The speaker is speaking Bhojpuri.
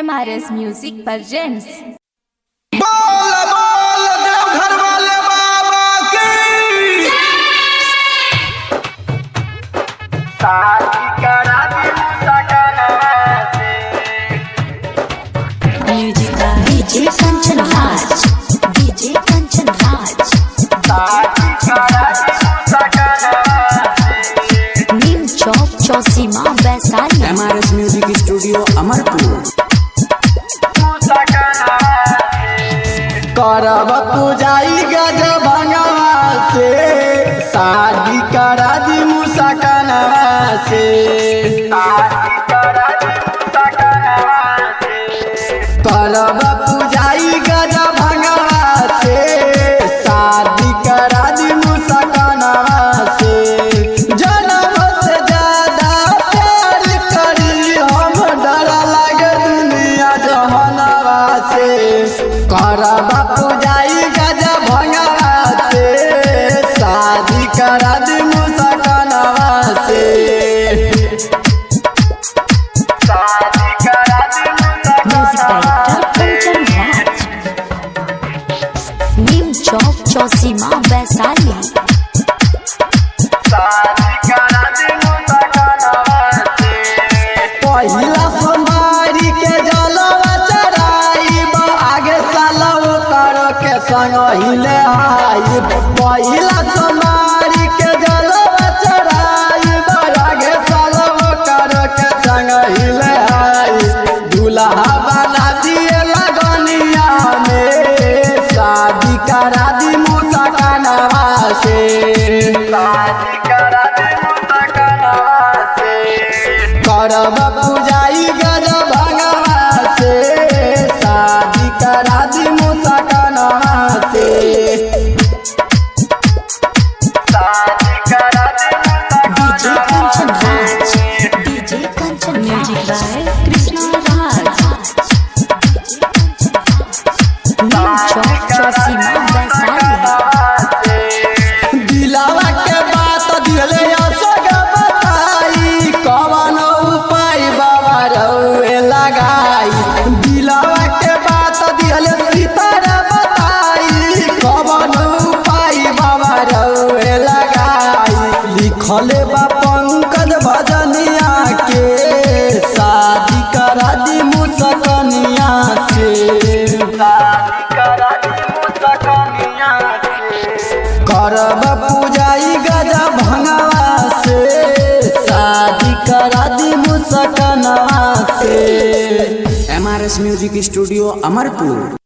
MRS Music presents। बोल बोल देवघर वाले बाबा की शादी करा दी मुसकना से। Music DJ Kanchan Raj, DJ Kanchan Raj. शादी करा दी मुसकना से। Neem Chowk Chausima Vaishali. MRS music studio Amarpur. करब पूजाई गज भंगवा से, शादी करा दी मुसकना से। शादी करा दी मुसकना से। करब पूजाई गज भंगवा से, शादी करा दी मुसकना से। जन्म से ज्यादा प्यार करी हम, डर लगे दुनिया जहनवा से। करब पूजाई गज भंगवा से, शादी करा दी मुसकना से। शादी करा दी म्यूजिक डायरेक्टर कंचन राज। नीम चौक चौसीमा वैशाली। पहिला सोमवारी के जलवा चढ़ाइब, आगे साल ओकर के संग हिले आइब। पहिला सोमवारी के जलवा चढ़ाइब, आगे साल ओकर के संग हिले आइब। दूल्हा बना दिए लगनिया में, शादी करा दी मुसकना से। शादी करा दी मुसकना से। करब पूजाई गज भंगवा से, शादी करा दी मुसकना से। शादी करा दी DJ Kanchan Raj, DJ Kanchan music by Krishna Raj. Neem Chowk Chausima Vaishali. दिलावा के बात दिले असग बताई, कवन उपाय बाबा रउए लगाई। दिलावा के बात दिले सीतार बताई, कवन उपाय बाबा रउए लगाई। लिखले बा पंकज भजनिया के, शादी करा दी मुसकनिया से। शादी करा दी मुसकनिया से। करब पूजाई गज भंगवा से, शादी करा दी मुसकना से। MRS music studio Amarpur.